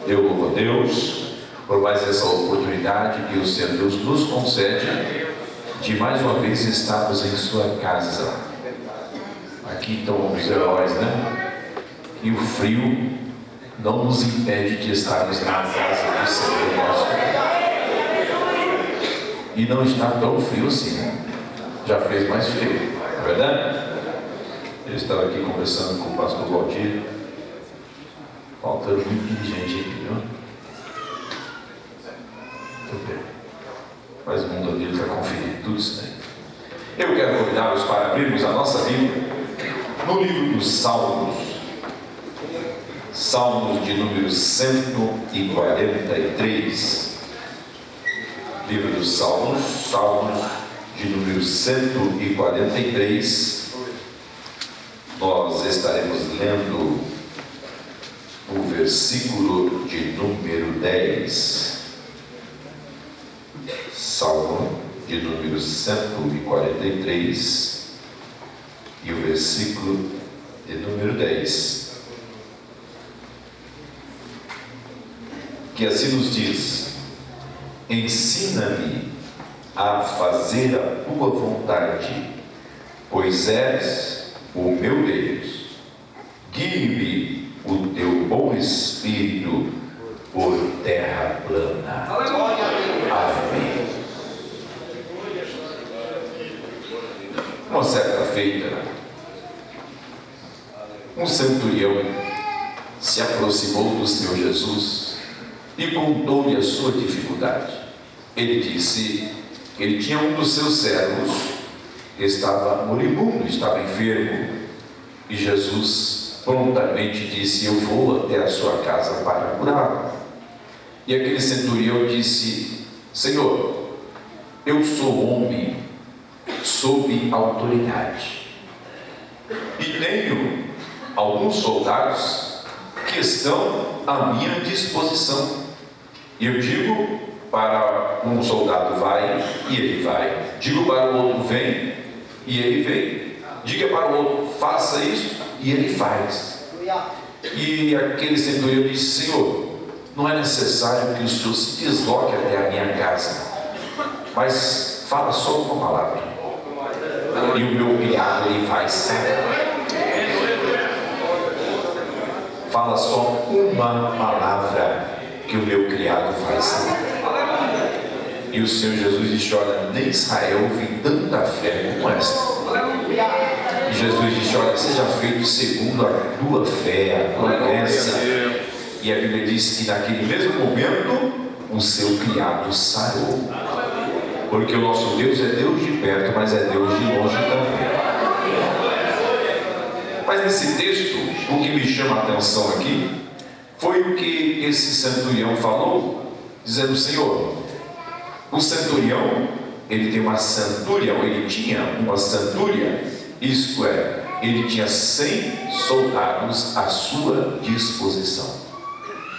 Eu louvo a Deus por mais essa oportunidade que o Senhor Deus nos concede de mais uma vez estarmos em sua casa. Aqui estão os heróis, né? E o frio não nos impede de estarmos na casa do Senhor nosso. E não está tão frio assim, né? Já fez mais frio, não é verdade? Eu estava aqui conversando com o pastor Valdir, faltando muito de gente aqui, viu? Muito bem. Mas o mundo dele está conferindo tudo isso daí. Eu quero convidá-los para abrirmos a nossa Bíblia no livro dos Salmos. Salmos de número 143. Livro dos Salmos, Salmos de número 143. Nós estaremos lendo o versículo de número 10. Salmo de número 143 e o versículo de número 10. Que assim nos diz: ensina-me a fazer a tua vontade, pois és o meu Deus. Guie-me o teu bom espírito por terra plana. Amém. Uma certa feita, um centurião se aproximou do Senhor Jesus e contou-lhe a sua dificuldade. Ele disse que ele tinha um dos seus servos que estava moribundo, estava enfermo, e Jesus prontamente disse: eu vou até a sua casa para curá-lo. E aquele centurião disse: Senhor, eu sou homem sob autoridade e tenho alguns soldados que estão à minha disposição. E eu digo para um soldado: vai, e ele vai. Digo para o outro: vem, e ele vem. Diga para o outro: faça isso, e ele faz. E aquele centurião disse: Senhor, não é necessário que o Senhor se desloque até a minha casa, mas fala só uma palavra, e o meu criado ele vai sair. Fala só uma palavra, que o meu criado vai sair. E o Senhor Jesus disse: olha, nem Israel vi tanta fé como esta. E Jesus disse: olha, seja feito segundo a tua fé, a tua crença. E a Bíblia diz que naquele mesmo momento o seu criado sarou. Porque o nosso Deus é Deus de perto, mas é Deus de longe também. Mas nesse texto, o que me chama a atenção aqui foi o que esse centurião falou, dizendo: Senhor, o centurião, ele tem uma centúria, ou ele tinha uma centúria, isto é, ele tinha 100 soldados à sua disposição.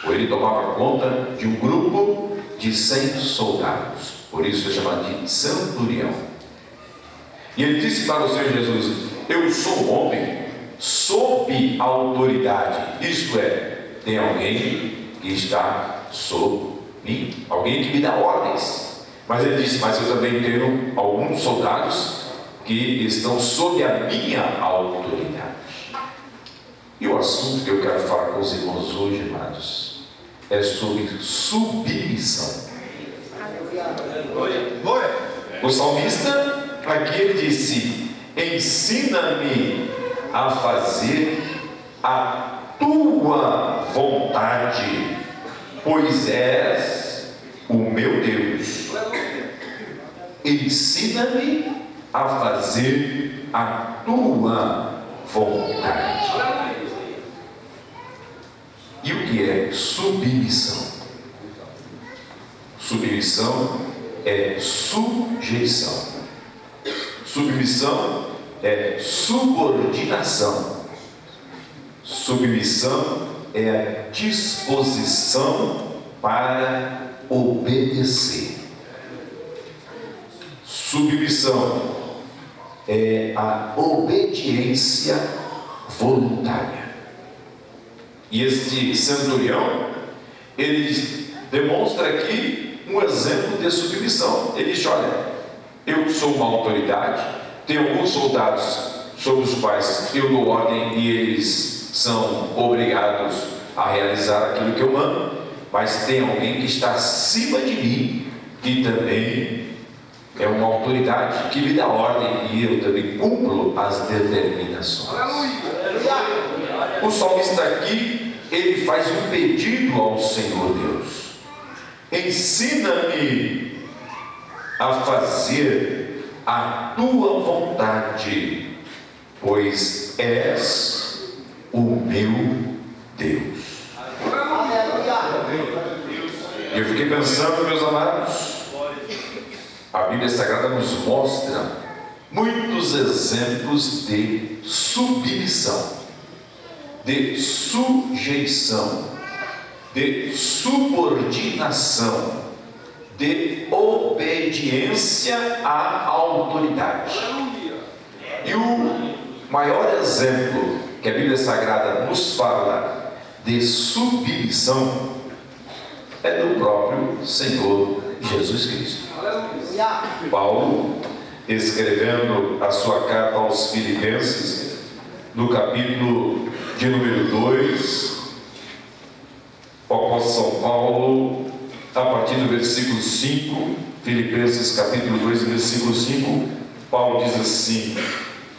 Ou ele tomava conta de um grupo de 100 soldados, por isso é chamado de centurião. E ele disse para o Senhor Jesus: eu sou um homem sob autoridade, isto é, tem alguém que está sob mim, alguém que me dá ordens. Mas ele disse: mas eu também tenho alguns soldados que estão sob a minha autoridade. E o assunto que eu quero falar com os irmãos hoje, amados, é sobre submissão. O salmista aqui ele disse: ensina-me a fazer a tua vontade, pois és o meu Deus. Ensina-me a fazer a tua vontade. E o que é submissão? Submissão é sujeição. Submissão é subordinação. Submissão é a disposição para obedecer. Submissão é a obediência voluntária. E este centurião, ele demonstra aqui um exemplo de submissão. Ele diz: olha, eu sou uma autoridade, tenho alguns soldados sobre os quais eu dou ordem e eles são obrigados a realizar aquilo que eu mando, mas tem alguém que está acima de mim, que também é uma autoridade, que me dá ordem e eu também cumpro as determinações. O salmista aqui, ele faz um pedido ao Senhor Deus: ensina-me a fazer a tua vontade, pois és o meu Deus. E eu fiquei pensando, meus amados, a Bíblia Sagrada nos mostra muitos exemplos de submissão, de sujeição, de subordinação, de obediência à autoridade. E o maior exemplo que a Bíblia Sagrada nos fala de submissão é do próprio Senhor Jesus Cristo. Paulo, escrevendo a sua carta aos Filipenses, no capítulo de número 2, o apóstolo São Paulo, a partir do versículo 5, Filipenses capítulo 2, versículo 5, Paulo diz assim: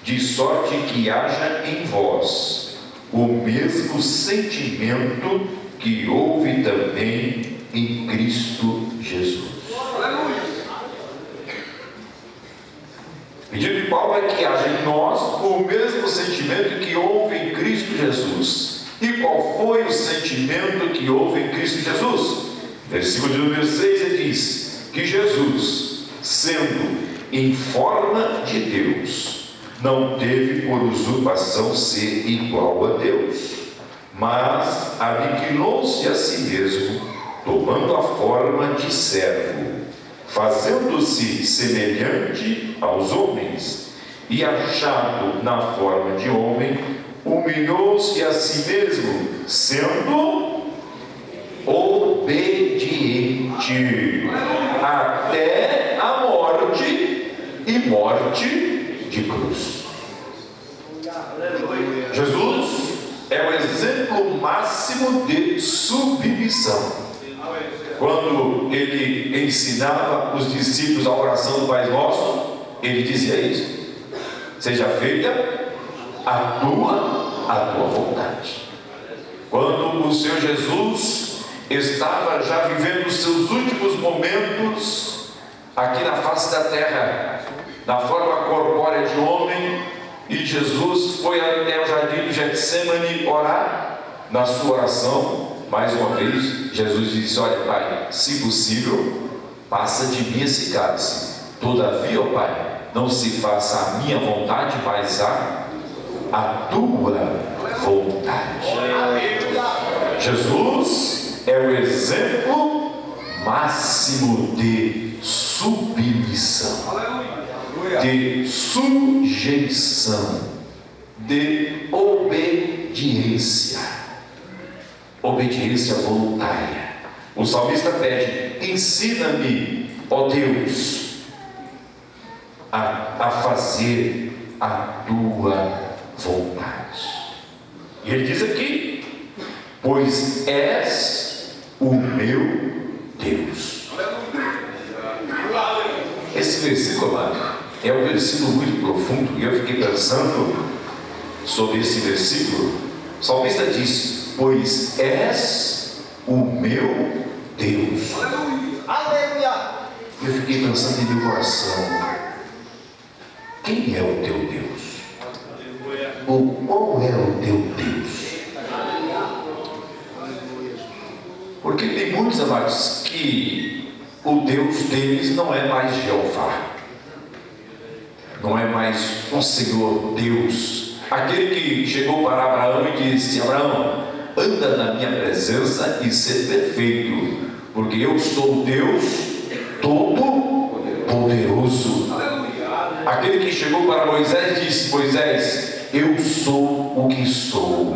de sorte que haja em vós o mesmo sentimento que houve também em Cristo Jesus. O pedido de Paulo é que haja em nós o mesmo sentimento que houve em Cristo Jesus. E qual foi o sentimento que houve em Cristo Jesus? Versículo de número 6, ele diz que Jesus, sendo em forma de Deus, não teve por usurpação ser igual a Deus, mas aniquilou-se a si mesmo, tomando a forma de servo, fazendo-se semelhante aos homens, e achado na forma de homem, humilhou-se a si mesmo, sendo obediente até a morte, e morte de cruz. Jesus é o exemplo máximo de submissão. Quando ele ensinava os discípulos a oração do Pai Nosso, ele dizia isso: seja feita a tua vontade. Quando o Senhor Jesus estava já vivendo os seus últimos momentos aqui na face da terra, na forma corpórea de homem, e Jesus foi até o jardim de Getsemane orar. Na sua oração, mais uma vez, Jesus disse: olha, Pai, se possível, passa de mim esse cálice. Todavia, ó Pai, não se faça a minha vontade, mas a tua vontade. Jesus é o exemplo máximo de submissão, de sujeição, de obediência, obediência voluntária. O salmista pede: ensina-me, ó Deus, a fazer a tua vontade. E ele diz aqui: pois és o meu Deus. Esse versículo, amado, é um versículo muito profundo, e eu fiquei pensando sobre esse versículo. O salmista diz: pois és o meu Deus. Eu fiquei pensando em meu coração: quem é o teu Deus? Ou qual é o teu Deus? Porque tem muitos, amados, que o Deus deles não é mais Jeová, não é mais o Senhor Deus, aquele que chegou para Abraão e disse: Abraão, anda na minha presença e ser perfeito, porque eu sou Deus Todo-Poderoso. Aquele que chegou para Moisés e disse: Moisés, eu sou o que sou.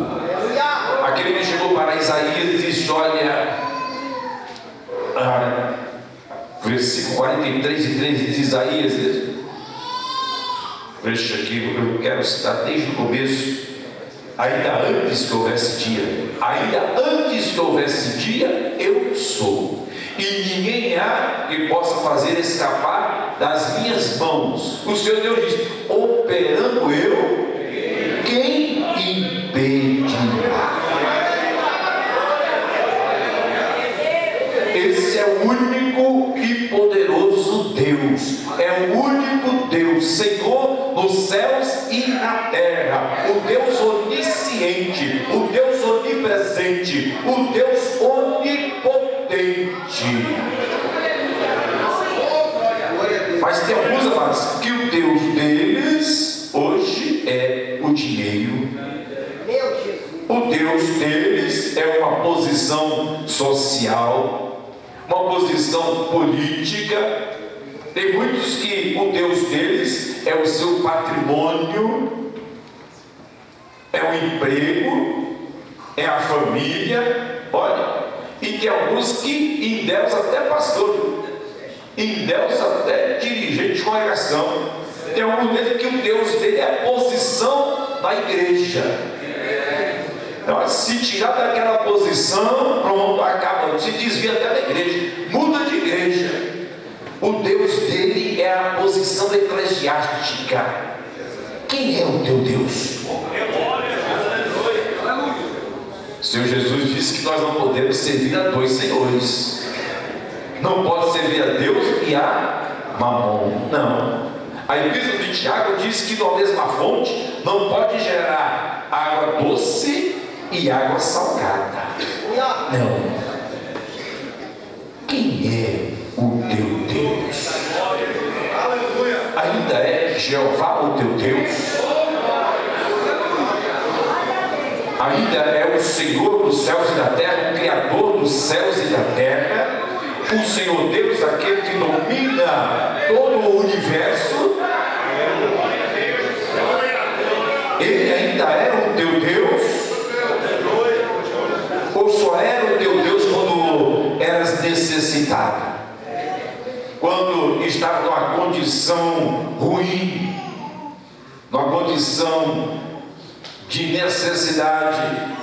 Aquele que chegou para Isaías e disse: olha, 43:13 diz Isaías, veja aqui, eu quero citar desde o começo. Ainda antes que houvesse dia, eu sou, e ninguém há que possa fazer escapar das minhas mãos. O Senhor Deus diz: operando eu, quem impedirá? Esse é o único e poderoso Deus, é o único Deus, Senhor nos céus e na terra, o Deus onisciente, o Deus onipresente, o Deus onipotente. Mas tem alguns, amados, que o Deus deles hoje é o dinheiro. O Deus deles é uma posição social, uma posição política. Tem muitos que o Deus deles é o seu patrimônio, é o emprego, é a família. Olha, e tem alguns que endeusa até pastor, endeusa até dirigente de congregação. Tem alguns deles que o Deus dele é a posição da igreja. Então, se tirar daquela posição, pronto, acaba, se desvia até da igreja, muda de igreja. O Deus dele é a posição eclesiástica. Quem é o teu Deus? O Senhor Jesus disse que nós não podemos servir a dois senhores. Não pode servir a Deus e a Mamon. Não. A Epístola de Tiago diz que na mesma fonte não pode gerar água doce e água salgada. Não. Quem é o teu Deus? Ainda é Jeová o teu Deus? Ainda é o Senhor dos céus e da terra, o Criador dos céus e da terra, o Senhor Deus, aquele que domina todo o universo? Ele ainda é o teu Deus? Ou só era o teu Deus quando eras necessitado? Quando estava numa condição ruim, numa condição de necessidade,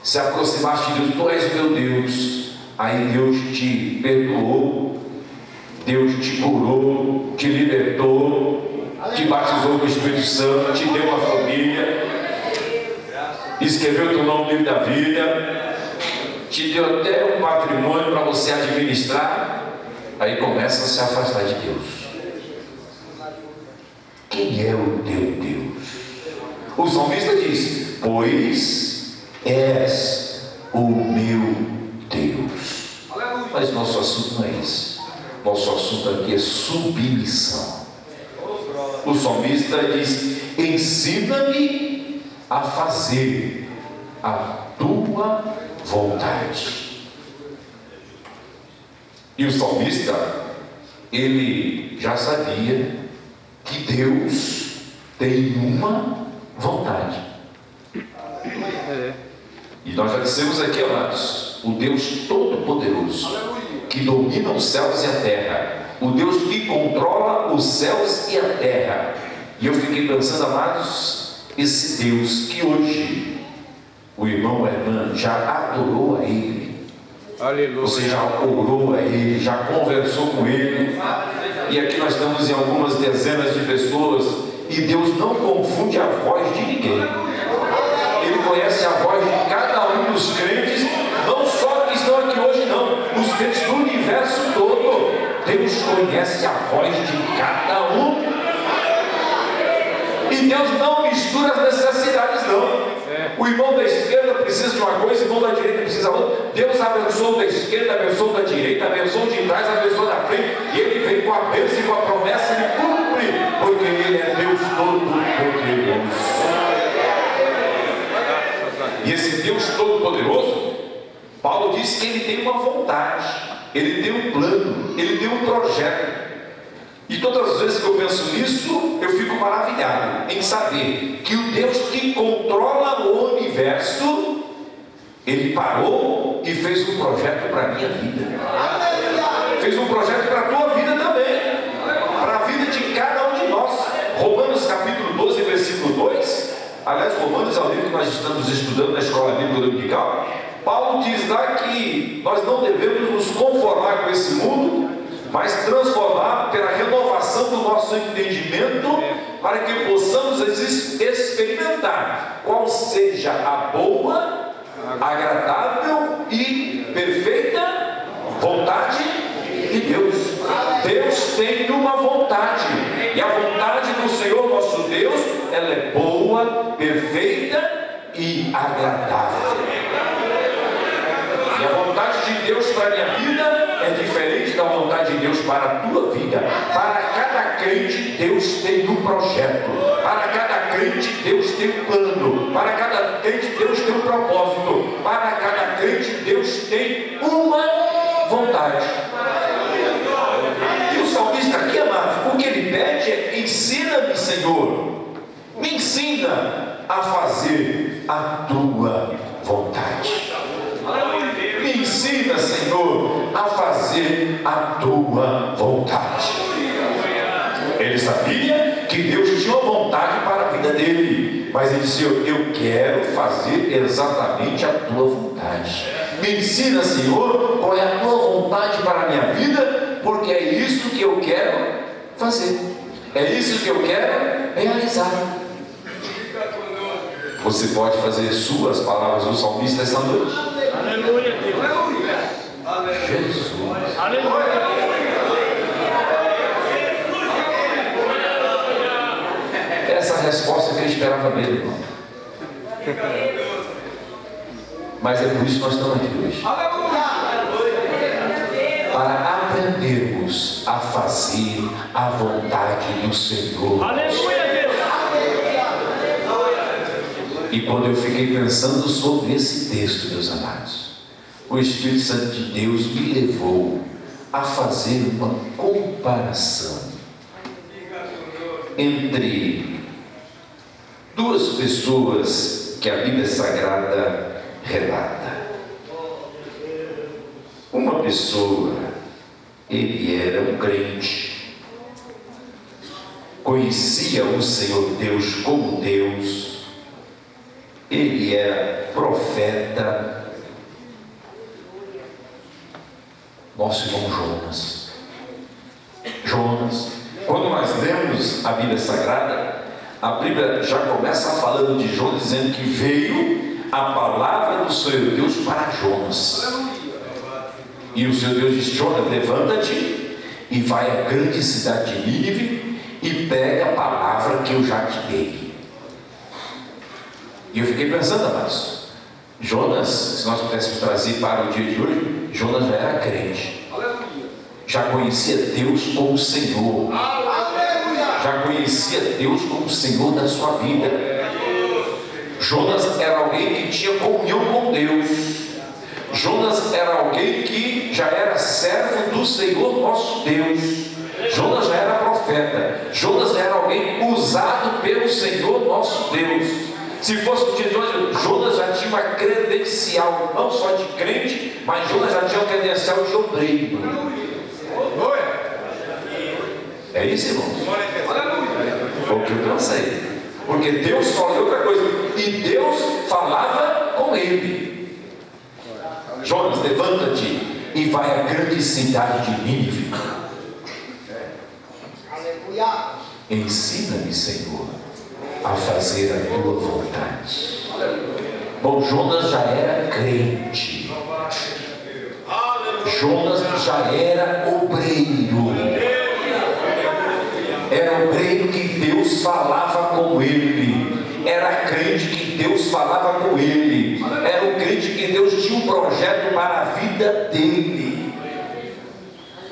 se aproximaste de Deus: tu és meu Deus. Aí Deus te perdoou, Deus te curou, te libertou, te batizou com o Espírito Santo, te deu uma família, escreveu teu nome no livro da vida, te deu até um patrimônio para você administrar. Aí começa a se afastar de Deus. Quem é o teu Deus? O salmista diz: pois és o meu Deus. Mas nosso assunto não é esse. Nosso assunto aqui é submissão. O salmista diz: ensina-me a fazer a tua vontade. E o salmista, ele já sabia que Deus tem uma vontade. E nós já dissemos aqui, amados, o Deus Todo-Poderoso, que domina os céus e a terra, o Deus que controla os céus e a terra. E eu fiquei pensando, amados, esse Deus que hoje o irmão ou a irmã já adorou a Ele. Aleluia. Você já orou a Ele, já conversou com Ele, e aqui nós estamos em algumas dezenas de pessoas, e Deus não confunde a voz de ninguém. Ele conhece a voz de cada um dos crentes, não só que estão aqui hoje, não, os crentes do universo todo. Deus conhece a voz de cada um, e Deus não mistura as necessidades, não. O irmão da esquerda precisa de uma coisa, o irmão da direita precisa de outra. Deus abençoa o da esquerda, abençoa o da direita, abençoa o de trás, abençoa o da frente, e Ele vem com a bênção e com a promessa, Ele cumpre, porque Ele é Deus Todo-Poderoso. E esse Deus Todo-Poderoso, Paulo diz que Ele tem uma vontade, Ele tem um plano, Ele tem um projeto. E todas as vezes que eu penso nisso, eu fico maravilhado em saber que o Deus que controla o universo, Ele parou e fez um projeto para a minha vida. fez um projeto para a tua vida também, para a vida de cada um de nós. Romanos capítulo 12, versículo 2. Aliás, Romanos é o livro que nós estamos estudando na escola bíblica dominical. Paulo diz lá que nós não devemos nos conformar com esse mundo, mas transformar pela renovação do nosso entendimento, para que possamos experimentar qual seja a boa, agradável e perfeita vontade de Deus. Deus tem uma vontade, e a vontade do Senhor nosso Deus, ela é boa, perfeita e agradável. E a vontade de Deus para a minha vida é diferente da vontade de Deus para a tua vida. Para cada crente, Deus tem um projeto. Para cada crente, Deus tem um plano. Para cada crente, Deus tem um propósito. Para cada crente, Deus tem uma vontade. E o salmista aqui, amado, o que ele pede é: ensina-me, Senhor, me ensina a fazer a tua vontade. Me ensina, Senhor, a fazer a tua vontade. Ele sabia que Deus tinha uma vontade para a vida dele, mas ele disse: eu quero fazer exatamente a tua vontade. Me ensina, Senhor, qual é a tua vontade para a minha vida, porque é isso que eu quero fazer, é isso que eu quero realizar. Você pode fazer suas palavras do salmista essa noite? Aleluia, Deus. Jesus. Aleluia. Essa é a resposta que ele esperava dele, irmão. Mas é por isso que nós estamos aqui hoje. Para aprendermos a fazer a vontade do Senhor. Aleluia, Deus. E quando eu fiquei pensando sobre esse texto, meus amados, o Espírito Santo de Deus me levou a fazer uma comparação entre duas pessoas que a Bíblia Sagrada relata. Uma pessoa, ele era um crente, conhecia o Senhor Deus como Deus, ele era profeta, nosso irmão Jonas. Quando nós lemos a Bíblia Sagrada, a Bíblia já começa falando de Jonas, dizendo que veio a palavra do Senhor Deus para Jonas. E o Senhor Deus disse: Jonas, levanta-te e vai à grande cidade de Nínive e pega a palavra que eu já te dei. E eu fiquei pensando, amados, Jonas, se nós pudéssemos trazer para o dia de hoje, Jonas já era crente, já conhecia Deus como Senhor, já conhecia Deus como Senhor da sua vida. Jonas era alguém que tinha comunhão com Deus. Jonas era alguém que já era servo do Senhor nosso Deus. Jonas já era profeta. Jonas era alguém usado pelo Senhor nosso Deus. Se fosse o dia de hoje, Jonas já tinha uma credencial, não só de crente, mas Jonas já tinha uma credencial de obreiro. É isso, irmão? Foi o que eu pensei. Porque Deus falou outra coisa, e Deus falava com ele. Jonas, levanta-te e vai à grande cidade de Nínive. Ensina-me, Senhor, a fazer a tua vontade. Bom, Jonas já era crente. Jonas já era obreiro. Era obreiro que Deus falava com ele. Era crente que Deus falava com ele. Era um crente que Deus tinha um projeto para a vida dele.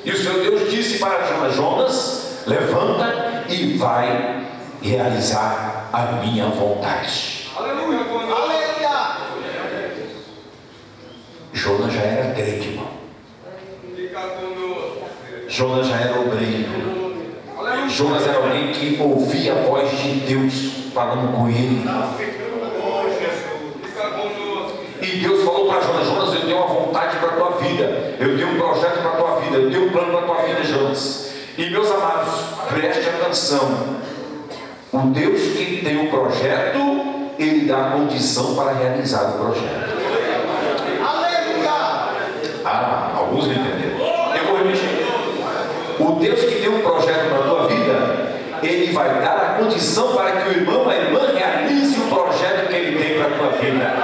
E o Senhor Deus disse para Jonas: Jonas, levanta e vai realizar a minha vontade. Aleluia! Aleluia! Jonas já era crente, irmão. Jonas já era obreiro. Jonas era alguém que ouvia a voz de Deus falando com ele. E Deus falou para Jonas: Jonas, eu tenho uma vontade para a tua vida, eu tenho um projeto para a tua vida. vida, eu tenho um plano para a tua vida, Jonas. E meus amados, preste atenção. O Deus que tem o projeto, Ele dá a condição para realizar o projeto. Alguns não entenderam. Eu vou repetir. O Deus que tem um projeto para a tua vida, Ele vai dar a condição para que o irmão, a irmã realize o projeto que Ele tem para a tua vida.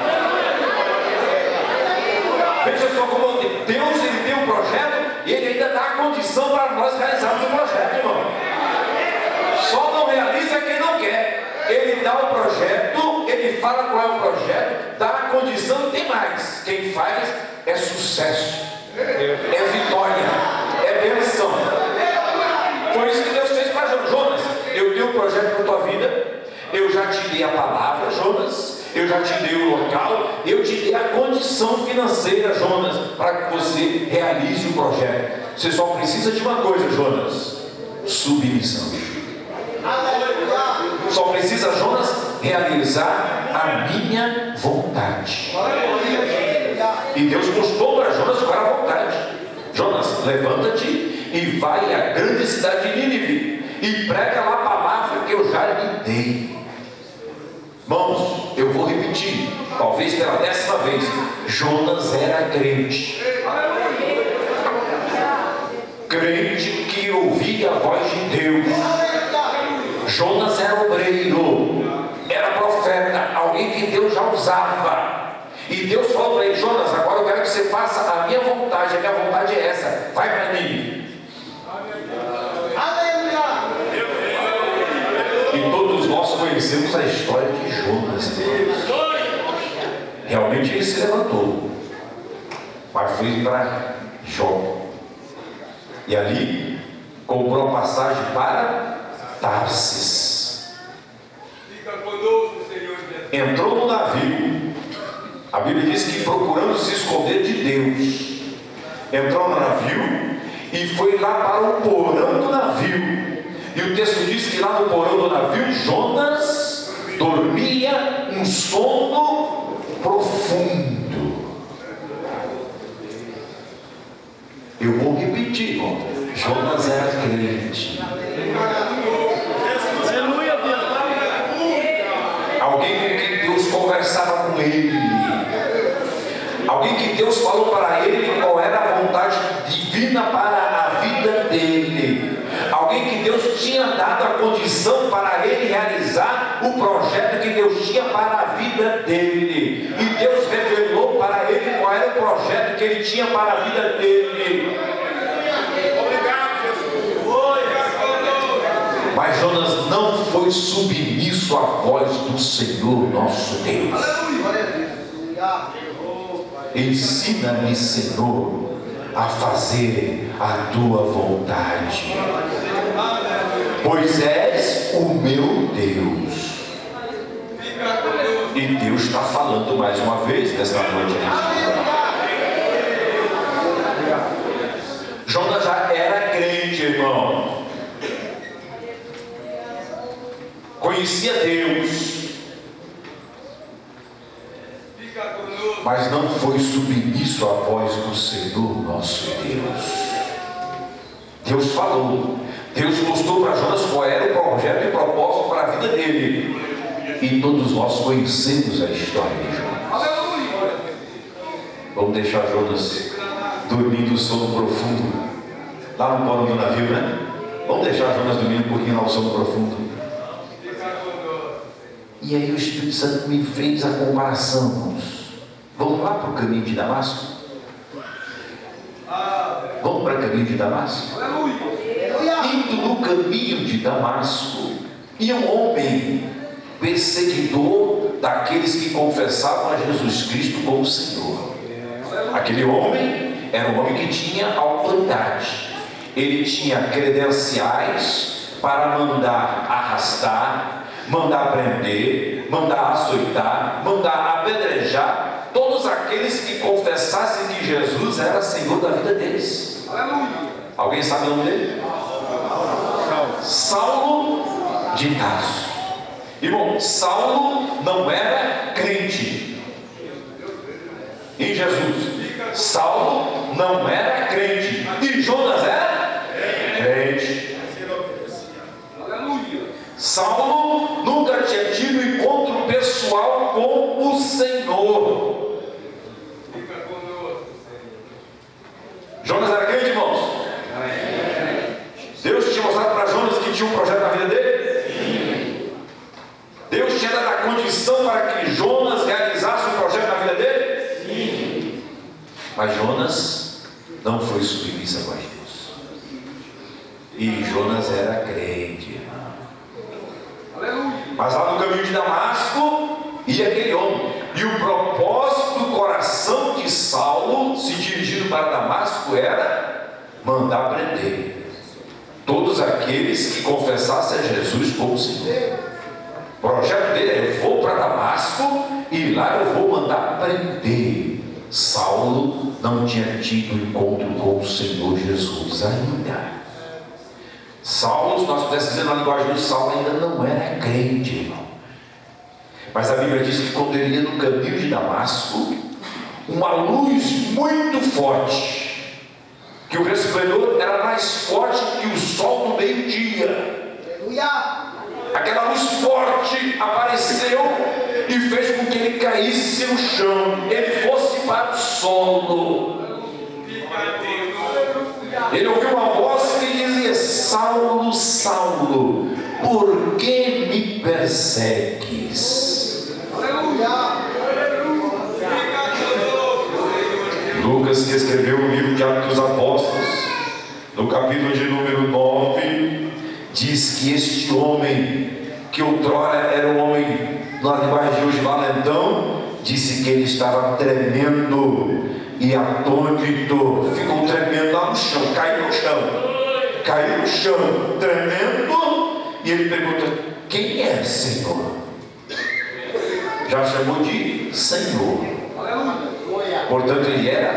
Veja só como Deus, Ele tem um projeto e Ele ainda dá a condição para nós realizarmos o projeto, irmão. Só não realiza quem não quer. Ele dá o projeto, Ele fala qual é o projeto, dá a condição e tem mais. Quem faz é sucesso, é vitória, é bênção. Foi isso que Deus fez para Jonas. Eu dei um projeto para a tua vida, eu já te dei a palavra, Jonas, eu já te dei o local, eu te dei a condição financeira, Jonas, para que você realize o projeto. Você só precisa de uma coisa, Jonas: submissão. Só precisa, Jonas, realizar a minha vontade. E Deus mostrou para Jonas qual era a vontade. Jonas, levanta-te e vai à grande cidade de Nínive e prega lá a palavra que eu já lhe dei. Irmãos, eu vou repetir, talvez pela 10ª vez. Jonas era crente. Crente que ouvia a voz de Deus. Jonas era obreiro, era profeta, alguém que Deus já usava. E Deus falou para ele: Jonas, agora eu quero que você faça a minha vontade é essa, vai para mim. E todos nós conhecemos a história de Jonas. Realmente ele se levantou, mas foi para Jó, e ali comprou a passagem para Tarsis. Entrou no navio. A Bíblia diz que procurando se esconder de Deus, entrou no navio e foi lá para o porão do navio. E o texto diz que lá no porão do navio, Jonas dormia um sono profundo. Eu vou repetir, irmão. Jonas era crente. Aleluia, Deus. Alguém com quem Deus conversava com ele. Alguém que Deus falou para ele qual era a vontade divina para a vida dele. Alguém que Deus tinha dado a condição para ele realizar o projeto que Deus tinha para a vida dele. E Deus revelou para ele qual era o projeto que ele tinha para a vida dele. Mas Jonas não foi submisso à voz do Senhor nosso Deus. Ensina-me, Senhor, a fazer a tua vontade, pois és o meu Deus. E Deus está falando mais uma vez nesta noite. Jonas já era crente, irmão. Conhecia Deus, mas não foi submisso à voz do Senhor nosso Deus. Deus falou, Deus mostrou para Jonas qual era o projeto e propósito para a vida dele. E todos nós conhecemos a história de Jonas. Vamos deixar Jonas dormindo o sono profundo lá no porão do navio, né? Vamos deixar Jonas dormindo um pouquinho lá no sono profundo. E aí o Espírito Santo me fez a comparação, irmãos. Vamos lá para o caminho de Damasco? Vamos para o caminho de Damasco? Indo no caminho de Damasco, ia um homem perseguidor daqueles que confessavam a Jesus Cristo como Senhor. Aquele homem era um homem que tinha autoridade. Ele tinha credenciais para mandar arrastar, mandar prender, mandar açoitar, mandar apedrejar todos aqueles que confessassem que Jesus era Senhor da vida deles. Alguém sabe o nome dele? Saulo de Tarso. Irmão, Saulo não era crente em Jesus. Saulo não era crente. E E Jonas era crente. Saulo nunca tinha tido encontro pessoal com o Senhor. Jonas era crente, irmãos? Deus tinha mostrado para Jonas que tinha um projeto na vida dele? Deus tinha dado a condição para que Jonas realizasse um projeto na vida dele? Mas Jonas não foi submisso a Deus. E Jonas era crente, irmão. Mas lá no caminho de Damasco ia aquele homem. E o propósito do coração de Saulo, se dirigindo para Damasco, era mandar prender todos aqueles que confessassem a Jesus como Senhor. O projeto dele é: eu vou para Damasco e lá eu vou mandar prender. Saulo não tinha tido encontro com o Senhor Jesus ainda. Saulo, se nós pudéssemos dizer na linguagem de Saulo, ainda não era crente, irmão. Mas a Bíblia diz que quando ele ia no caminho de Damasco, uma luz muito forte, que o resplendor era mais forte que o sol do meio-dia. Aquela luz forte apareceu e fez com que ele caísse no chão, ele fosse para o solo. Ele ouviu uma voz que dizia: Saulo, Saulo, por que me persegues? Lucas, que escreveu o livro de Atos dos Apóstolos, no capítulo de número 9, diz que este homem, que outrora era um homem, na linguagem de hoje, valentão, disse que ele estava tremendo e atônito, ficou tremendo lá no chão, caiu no chão, tremendo, e ele pergunta: quem é, Senhor? Já chamou de Senhor. Portanto,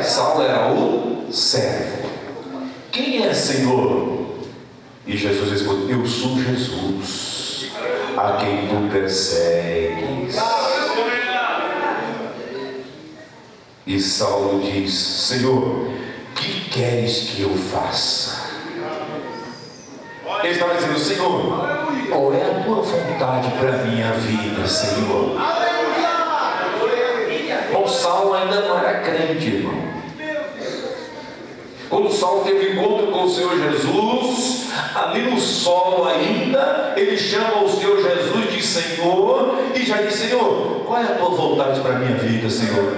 Saulo era o servo. Quem é, Senhor? E Jesus respondeu: eu sou Jesus, a quem tu persegues. E Saulo diz: Senhor, que queres que eu faça? Ele estava dizendo: Senhor, qual é a tua vontade para a minha vida, Senhor? Bom, Saulo ainda não era crente, irmão. Quando Saulo teve encontro com o Senhor Jesus, ali no solo ainda, ele chama o Senhor Jesus de Senhor e já diz: Senhor, qual é a tua vontade para a minha vida, Senhor?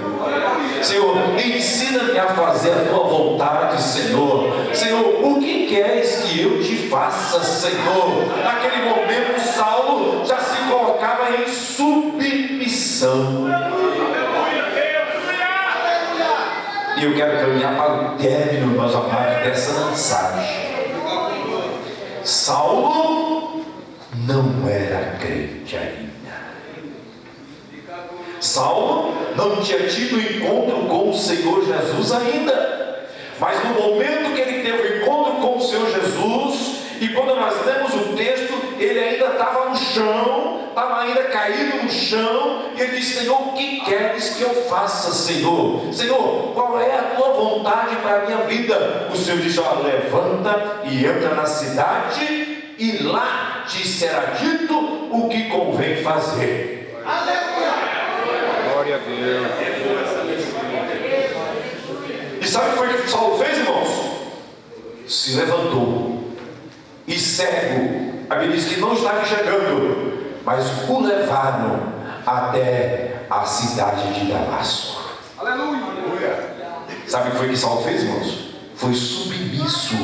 Senhor, ensina-me a fazer a tua vontade, Senhor. Senhor, o que queres que eu te faça, Senhor? Naquele momento, Saulo já se colocava em submissão. E eu quero caminhar para o término, meus amados, dessa mensagem. Saulo não era crente ainda. Saulo não tinha tido encontro com o Senhor Jesus ainda. Mas no momento que ele teve o encontro com o Senhor Jesus, e quando nós lemos o texto, ele ainda estava no chão, estava ainda caído no chão, e ele disse: Senhor, o que queres que eu faça, Senhor? Senhor, qual é a tua vontade para a minha vida? O Senhor disse: levanta e entra na cidade, e lá te será dito o que convém fazer. Aleluia! Glória a Deus. E sabe o que foi que Saulo fez, irmãos? Se levantou, e cego, a Bíblia diz que não estava enxergando, mas o levaram até a cidade de Damasco. Aleluia! Sabe o que foi que Saulo fez, irmãos? Foi submisso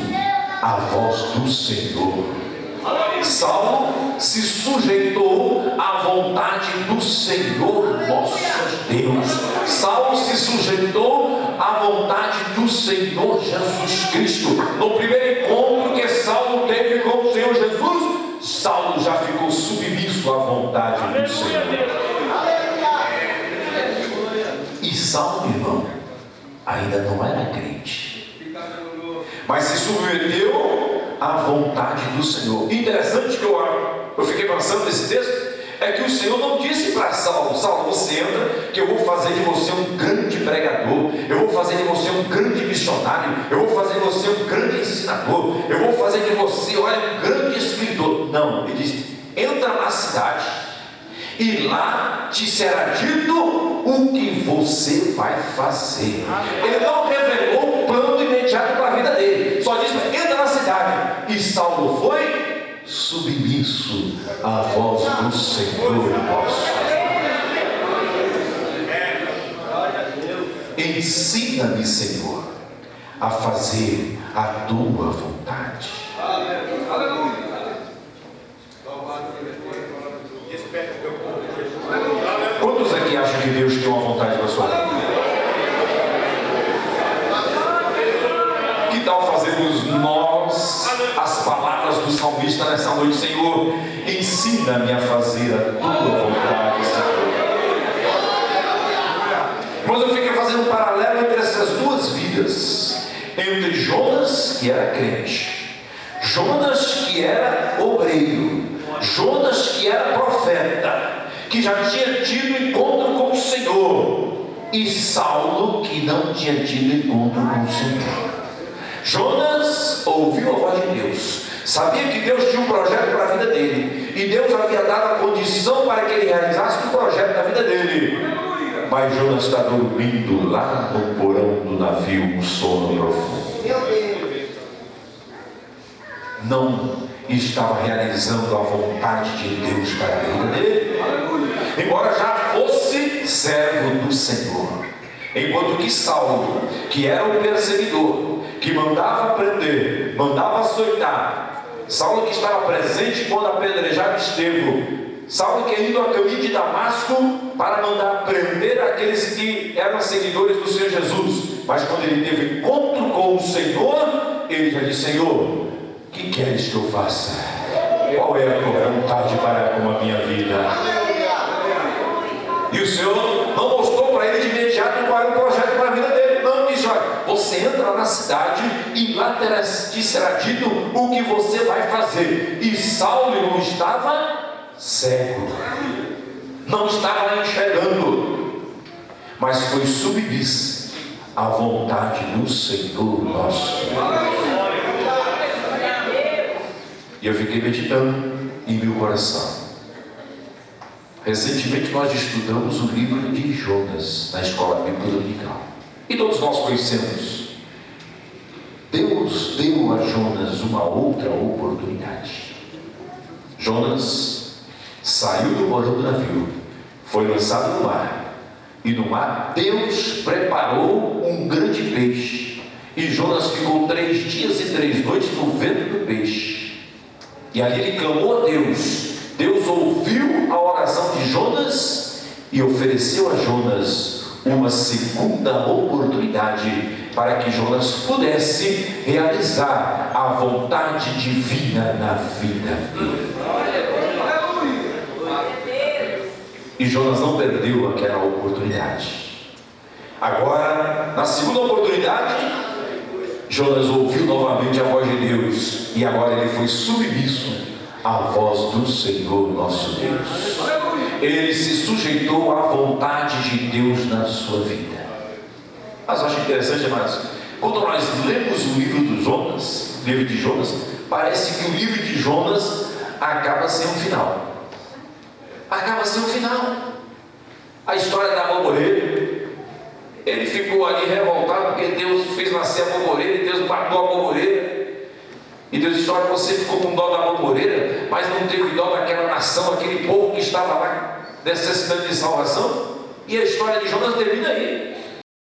à voz do Senhor. Saulo se sujeitou à vontade do Senhor nosso Deus. Saulo se sujeitou à vontade do Senhor Jesus Cristo. No primeiro encontro que Saulo teve com o Senhor Jesus, Saulo já ficou submisso à vontade do Senhor. E Saulo, irmão, ainda não era crente, mas se submeteu à vontade do Senhor. Interessante que eu fiquei pensando nesse texto, é que o Senhor não disse para Saulo: Saulo, você entra, que eu vou fazer de você um grande pregador, eu vou fazer de você um grande missionário, eu vou fazer de você um grande ensinador, eu vou fazer de você, olha, um grande escritor. Não, ele diz: entra na cidade e lá te será dito o que você vai fazer. Ele não revelou um plano imediato para a vida dele, só disse: entra na cidade. E Saulo foi submisso à voz do Senhor nosso. Ensina-me, Senhor, a fazer a tua vontade. Quantos aqui acham que Deus tem uma vontade para a sua vida? Que tal fazermos nós as palavras do salmista nessa noite? Senhor, ensina-me a fazer a tua vontade, Senhor. Mas eu fiquei fazendo um paralelo entre essas duas vidas, entre Jonas, que era crente, Jonas, que era obreiro, Jonas, que era profeta, que já tinha tido encontro com o Senhor, e Saulo, que não tinha tido encontro com o Senhor. Jonas ouviu a voz de Deus, sabia que Deus tinha um projeto para a vida dele, e Deus havia dado a condição para que ele realizasse o projeto da vida dele. Mas Jonas está dormindo lá no porão do navio, um sono profundo. Não estava realizando a vontade de Deus para a vida dele, embora já fosse servo do Senhor. Enquanto que Saulo, que era o perseguidor, que mandava prender, mandava açoitar, Saulo que estava presente quando apedrejaram Estevão, Saulo que indo a caminho de Damasco para mandar prender aqueles que eram seguidores do Senhor Jesus, mas quando ele teve encontro com o Senhor, ele já disse: Senhor, o que queres que eu faça? Qual é a tua vontade para com a minha vida? E o Senhor não mostrou para ele de imediato qual era o projeto para a vida dele. Não, disse: olha, você entra na cidade e lá te será dito o que você vai fazer. E Saulo não estava cego, não estava enxergando, mas foi submisso à vontade do Senhor nosso. E eu fiquei meditando em meu coração. Recentemente nós estudamos o livro de Jonas na escola bíblica dominical, e todos nós conhecemos. Deus deu a Jonas uma outra oportunidade. Jonas saiu do porão do navio, foi lançado no mar, e no mar Deus preparou um grande peixe, e Jonas ficou 3 dias e 3 noites no ventre do peixe, e ali ele clamou a Deus. Deus ouviu a oração de Jonas e ofereceu a Jonas uma segunda oportunidade para que Jonas pudesse realizar a vontade divina na vida dele. E Jonas não perdeu aquela oportunidade. Agora, na segunda oportunidade, Jonas ouviu novamente a voz de Deus, e agora ele foi submisso à voz do Senhor nosso Deus. Ele se sujeitou à vontade de Deus na sua vida. Mas eu acho interessante, amados, quando nós lemos o livro de Jonas, parece que o livro de Jonas acaba sem um final. Acaba sem um final. A história da borboleta, ele ficou ali revoltado porque Deus fez nascer a borboleta e Deus matou a borboleta. E Deus disse: olha, você ficou com dó da borboleta, mas não teve dó daquela nação, aquele povo que estava lá necessitando de salvação. E a história de Jonas termina aí.